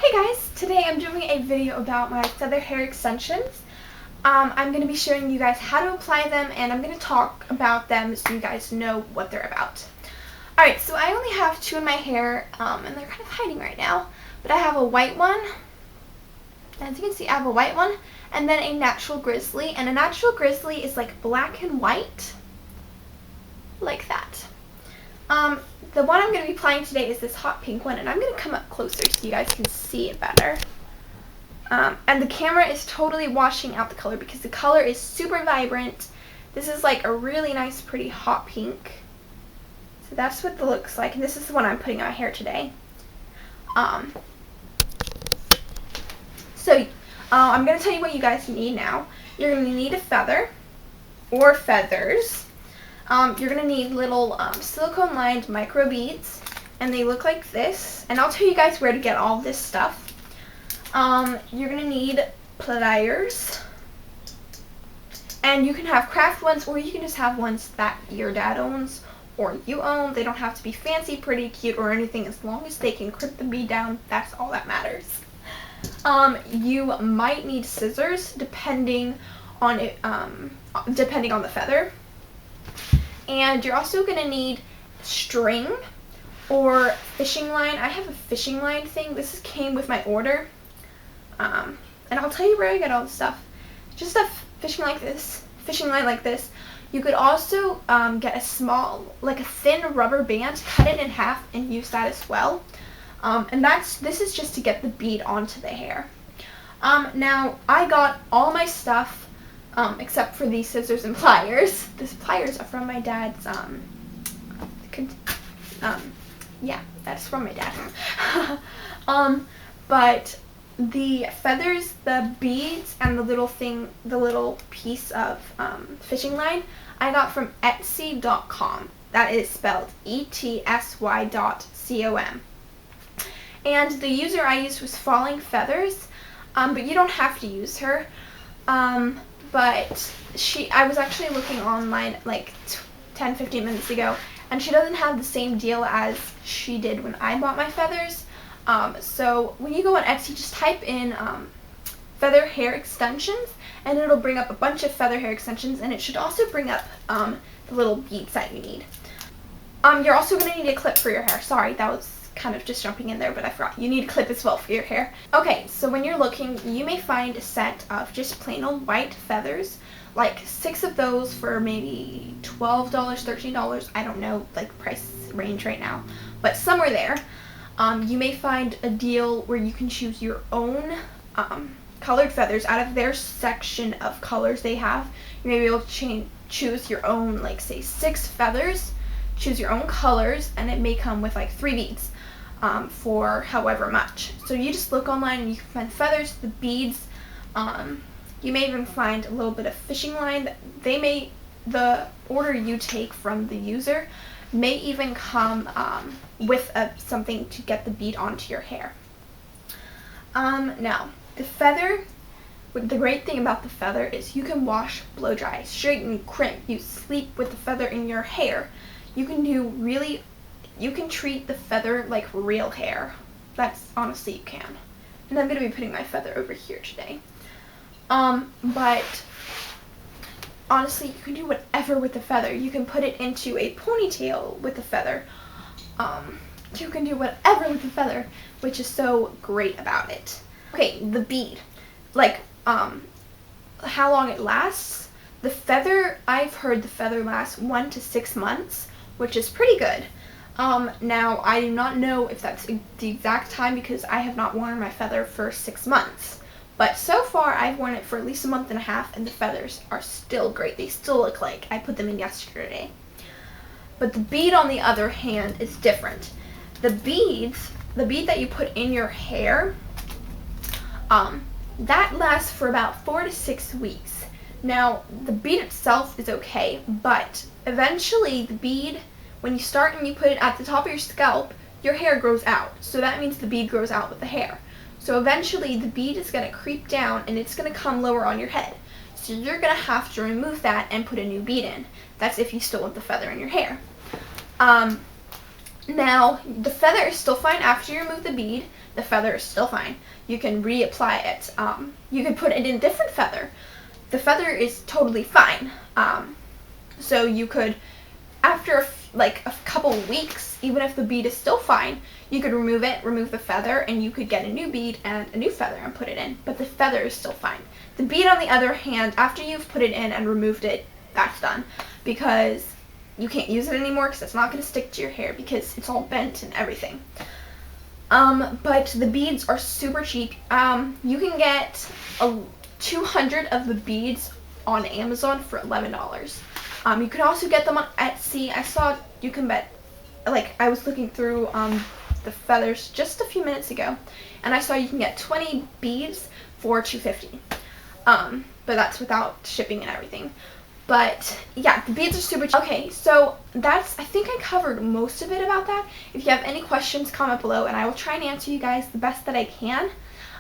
Hey guys, today I'm doing a video about my feather hair extensions. I'm going to be showing you guys how to apply them, and I'm going to talk about them so you guys know what they're about. Alright, so I only have two in my hair, and they're kind of hiding right now, but I have a white one. As you can see, I have a white one, and then a natural grizzly, and a natural grizzly is like black and white, like that. The one I'm going to be applying today is this hot pink one, and I'm going to come up closer so you guys can see it better. And the camera is totally washing out the color because the color is super vibrant. This is like a really nice, pretty hot pink. So that's what it looks like, and this is the one I'm putting on my hair today. I'm going to tell you what you guys need now. You're going to need a feather or feathers. You're going to need little silicone lined micro beads, and they look like this, and I'll tell you guys where to get all this stuff. You're going to need pliers, and you can have craft ones, or you can just have ones that your dad owns or you own. They don't have to be fancy, pretty, cute, or anything. As long as they can clip the bead down, that's all that matters. You might need scissors depending on the feather. And you're also going to need string or fishing line. I have a fishing line thing. This came with my order. And I'll tell you where I get all the stuff. Just a fishing line like this. You could also get a small, like a thin rubber band, cut it in half, and use that as well. And this is just to get the bead onto the hair. Now, I got all my stuff except for these scissors and pliers. These pliers are from my dad's, yeah, that's from my dad. But the feathers, the beads, and the little piece of fishing line, I got from Etsy.com. That is spelled ETSY.com. And the user I used was Falling Feathers, but you don't have to use her. But I was actually looking online like 10-15 minutes ago, and she doesn't have the same deal as she did when I bought my feathers. So when you go on Etsy, just type in feather hair extensions, and it'll bring up a bunch of feather hair extensions, and it should also bring up the little beads that you need. You're also going to need a clip for your hair. Sorry, that was kind of just jumping in there, but I forgot. You need a clip as well for your hair. Okay, so when you're looking, you may find a set of just plain old white feathers, like 6 of those for maybe $12, $13. I don't know, like, price range right now, but somewhere there. You may find a deal where you can choose your own colored feathers out of their section of colors they have. You may be able to choose your own, like, say 6 feathers, choose your own colors, and it may come with like 3 beads. For however much. So you just look online and you can find feathers, the beads. You may even find a little bit of fishing line. The order you take from the user may even come with something to get the bead onto your hair. Now, the feather, the great thing about the feather is you can wash, blow dry, straighten, crimp. You sleep with the feather in your hair. You can treat the feather like real hair. That's honestly, you can. And I'm going to be putting my feather over here today. But honestly, you can do whatever with the feather. You can put it into a ponytail with the feather. You can do whatever with the feather, which is so great about it. Okay, the bead. Like, how long it lasts. The feather, I've heard the feather lasts 1 to 6 months, which is pretty good. Now, I do not know if that's the exact time because I have not worn my feather for 6 months. But so far, I've worn it for at least a month and a half, and the feathers are still great. They still look like I put them in yesterday. But the bead, on the other hand, is different. The bead that you put in your hair, that lasts for about 4 to 6 weeks. Now, the bead itself is okay, but eventually the bead, when you start and you put it at the top of your scalp, your hair grows out. So that means the bead grows out with the hair. So eventually the bead is going to creep down and it's going to come lower on your head. So you're going to have to remove that and put a new bead in. That's if you still want the feather in your hair. Now, the feather is still fine after you remove the bead. The feather is still fine. You can reapply it. You can put it in a different feather. The feather is totally fine. So you could, after like a couple weeks, even if the bead is still fine, you could remove it, remove the feather, and you could get a new bead and a new feather and put it in. But the feather is still fine. The bead, on the other hand, after you've put it in and removed it, that's done. Because you can't use it anymore because it's not going to stick to your hair because it's all bent and everything. But the beads are super cheap. You can get 200 of the beads on Amazon for $11. You can also get them on Etsy. I saw you can bet, like, I was looking through the feathers just a few minutes ago, and I saw you can get 20 beads for $2.50. But that's without shipping and everything. But yeah, the beads are super cheap. Okay, so I think I covered most of it about that. If you have any questions, comment below, and I will try and answer you guys the best that I can.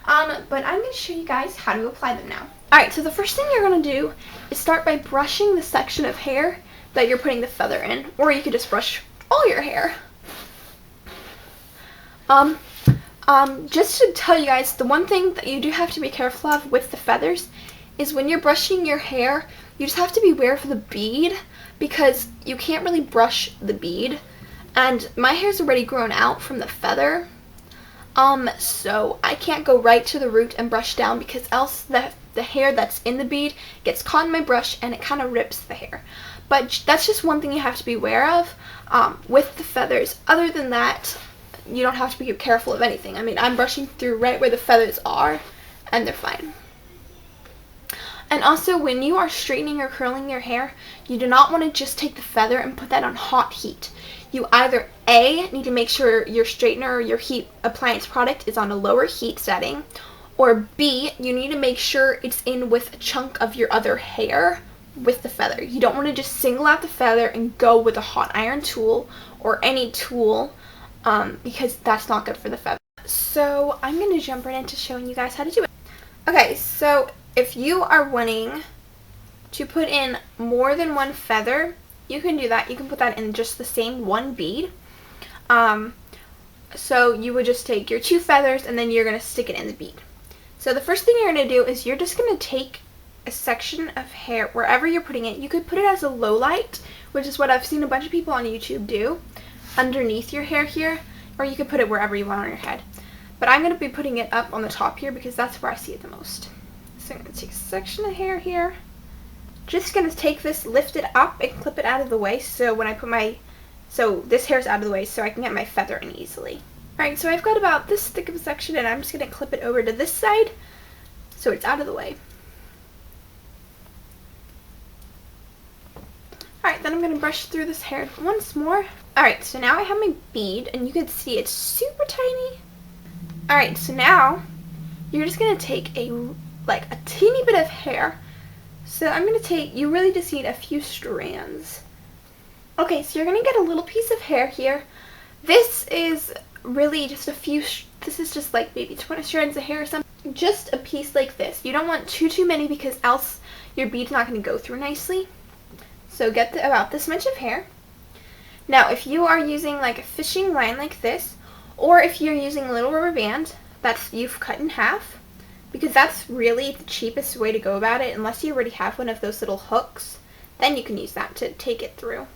But I'm going to show you guys how to apply them now. Alright, so the first thing you're going to do is start by brushing the section of hair that you're putting the feather in, or you could just brush all your hair. Just to tell you guys, the one thing that you do have to be careful of with the feathers is when you're brushing your hair, you just have to be aware of the bead, because you can't really brush the bead, and my hair's already grown out from the feather, so I can't go right to the root and brush down, because else the hair that's in the bead gets caught in my brush and it kind of rips the hair. But that's just one thing you have to be aware of with the feathers. Other than that, you don't have to be careful of anything. I mean, I'm brushing through right where the feathers are, and they're fine. And also, when you are straightening or curling your hair, you do not want to just take the feather and put that on hot heat. You either A, need to make sure your straightener or your heat appliance product is on a lower heat setting, or B, you need to make sure it's in with a chunk of your other hair with the feather. You don't want to just single out the feather and go with a hot iron tool or any tool, because that's not good for the feather. So I'm going to jump right into showing you guys how to do it. Okay, so if you are wanting to put in more than one feather, you can do that. You can put that in just the same one bead. So you would just take your 2 feathers and then you're going to stick it in the bead. So the first thing you're going to do is you're just going to take a section of hair, wherever you're putting it. You could put it as a low light, which is what I've seen a bunch of people on YouTube do, underneath your hair here, or you could put it wherever you want on your head. But I'm going to be putting it up on the top here because that's where I see it the most. So I'm going to take a section of hair here. Just going to take this, lift it up, and clip it out of the way, so when I put so this hair's out of the way so I can get my feather in easily. Alright, so I've got about this thick of a section, and I'm just going to clip it over to this side so it's out of the way. Alright, then I'm going to brush through this hair once more. Alright, so now I have my bead, and you can see it's super tiny. Alright, so now you're just going to take a teeny bit of hair. So I'm going to take, you really just need a few strands. Okay, so you're going to get a little piece of hair here. This is really just a few, this is just like maybe 20 strands of hair or something. Just a piece like this. You don't want too many because else your bead's not going to go through nicely. So get about this much of hair. Now if you are using like a fishing line like this, or if you're using a little rubber band that you've cut in half, because that's really the cheapest way to go about it, unless you already have one of those little hooks, then you can use that to take it through.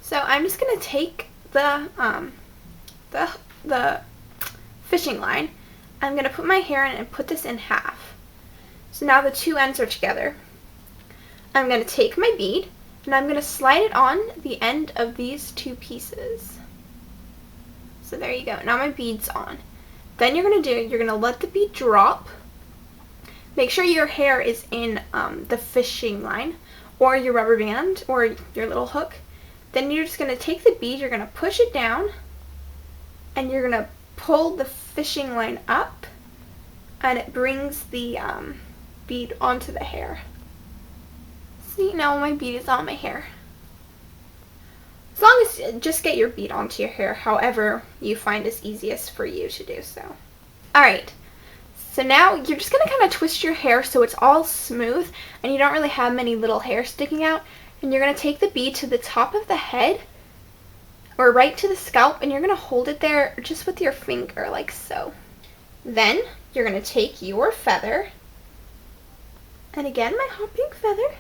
So I'm just going to take the fishing line, I'm going to put my hair in and put this in half. So now the 2 ends are together. I'm going to take my bead, and I'm going to slide it on the end of these 2 pieces. So there you go. Now my bead's on. Then you're going to let the bead drop. Make sure your hair is in the fishing line or your rubber band or your little hook. Then you're just going to take the bead, you're going to push it down, and you're going to pull the fishing line up, and it brings the bead onto the hair. See, now my bead is on my hair. As long as just get your bead onto your hair, however you find is easiest for you to do so. Alright, so now you're just going to kind of twist your hair so it's all smooth and you don't really have many little hairs sticking out. And you're going to take the bead to the top of the head or right to the scalp, and you're going to hold it there just with your finger like so. Then you're going to take your feather, and again my hot pink feather,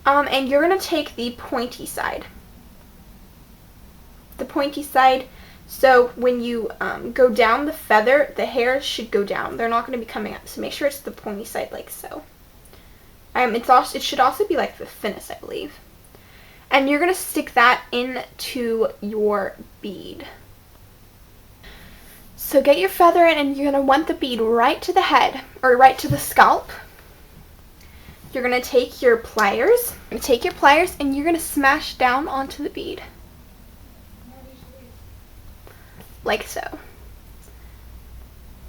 and you're going to take the pointy side. The pointy side, so when you go down the feather, the hairs should go down. They're not going to be coming up, so make sure it's the pointy side like so. It should also be like the thinnest, I believe. And you're going to stick that into your bead. So get your feather in, and you're going to want the bead right to the head, or right to the scalp. You're going to take your pliers, and you're going to smash down onto the bead. Like so.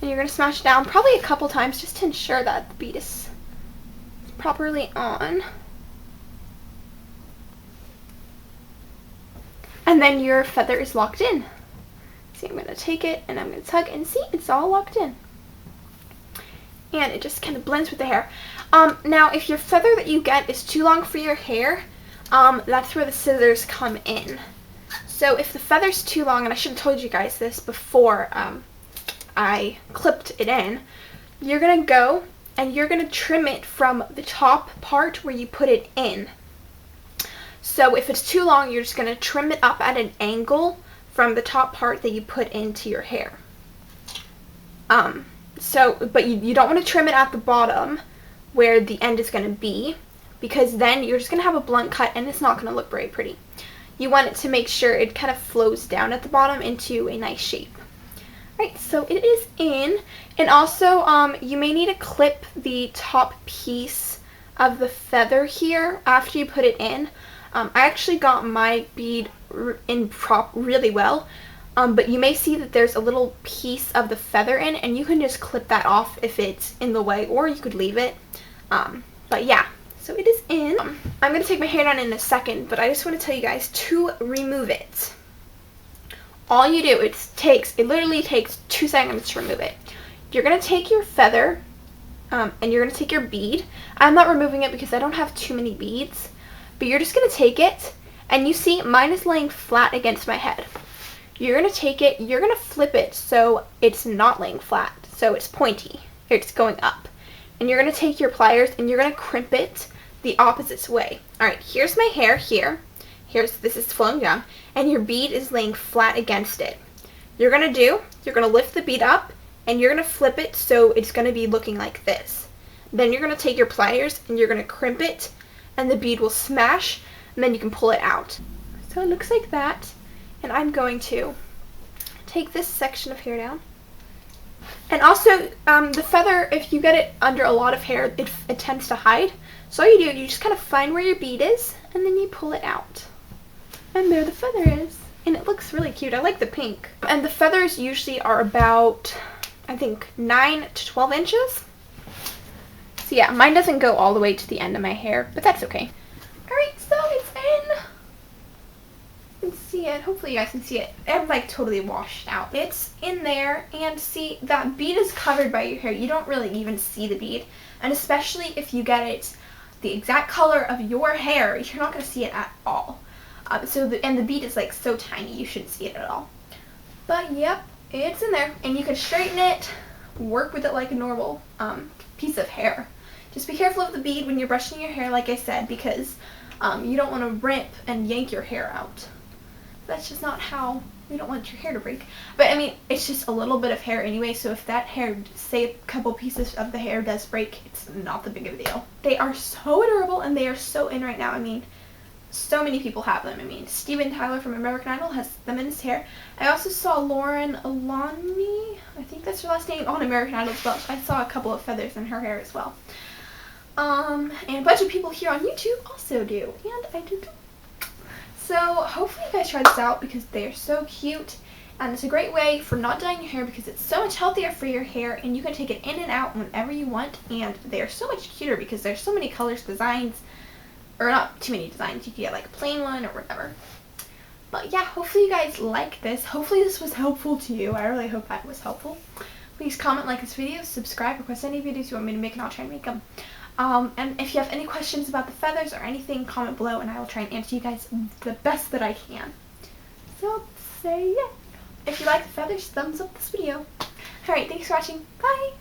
And you're going to smash down probably a couple times just to ensure that the bead is properly on. And then your feather is locked in. See, I'm going to take it and I'm going to tug, and see, it's all locked in. And it just kind of blends with the hair. Now, if your feather that you get is too long for your hair, that's where the scissors come in. So if the feather's too long, and I should have told you guys this before I clipped it in, you're going to go and you're going to trim it from the top part where you put it in. So if it's too long, you're just going to trim it up at an angle from the top part that you put into your hair. But you don't want to trim it at the bottom where the end is going to be, because then you're just going to have a blunt cut and it's not going to look very pretty. You want it to make sure it kind of flows down at the bottom into a nice shape. Alright, so it is in, and also you may need to clip the top piece of the feather here after you put it in. I actually got my bead in really well, but you may see that there's a little piece of the feather in, and you can just clip that off if it's in the way, or you could leave it. But yeah, so it is in. I'm going to take my hair down in a second, but I just want to tell you guys to remove it. All you do, it literally takes 2 seconds to remove it. You're going to take your feather, and you're going to take your bead. I'm not removing it because I don't have too many beads, but you're just going to take it, and you see mine is laying flat against my head. You're going to take it, you're going to flip it so it's not laying flat, so it's pointy, it's going up. And you're going to take your pliers and you're going to crimp it the opposite way. Alright, here's my hair here. This is flowing down, and your bead is laying flat against it. You're going to lift the bead up, and you're going to flip it so it's going to be looking like this. Then you're going to take your pliers and you're going to crimp it, and the bead will smash, and then you can pull it out. So it looks like that, and I'm going to take this section of hair down. And also, the feather, if you get it under a lot of hair, it tends to hide. So all you do, you just kind of find where your bead is, and then you pull it out. And there the feather is. And it looks really cute. I like the pink. And the feathers usually are about, I think, 9 to 12 inches. So yeah, mine doesn't go all the way to the end of my hair, but that's okay. Alright, so it's in. You can see it. Hopefully you guys can see it. I'm like totally washed out. It's in there, and see, that bead is covered by your hair. You don't really even see the bead. And especially if you get it the exact color of your hair, you're not going to see it at all. And the bead is like so tiny, you shouldn't see it at all. But yep, it's in there, and you can straighten it, work with it like a normal piece of hair. Just be careful of the bead when you're brushing your hair, like I said, because you don't want to rip and yank your hair out. That's just not how, we don't want your hair to break. But I mean, it's just a little bit of hair anyway, so if that hair, say a couple pieces of the hair does break, it's not that big of a deal. They are so adorable, and they are so in right now. I mean, so many people have them. I mean, Steven Tyler from American Idol has them in his hair. I also saw Lauren Alani, I think that's her last name, on American Idol as well. I saw a couple of feathers in her hair as well. And a bunch of people here on YouTube also do, and I do too. So hopefully you guys try this out, because they are so cute, and it's a great way for not dyeing your hair, because it's so much healthier for your hair, and you can take it in and out whenever you want, and they are so much cuter because there's so many colors, designs, or not too many designs. You can get like a plain one or whatever. But yeah, hopefully you guys like this. Hopefully this was helpful to you. I really hope that was helpful. Please comment, like this video, subscribe, request any videos you want me to make, and I'll try and make them. And if you have any questions about the feathers or anything, comment below and I will try and answer you guys the best that I can. So say yeah. If you like the feathers, thumbs up this video. Alright, thanks for watching. Bye!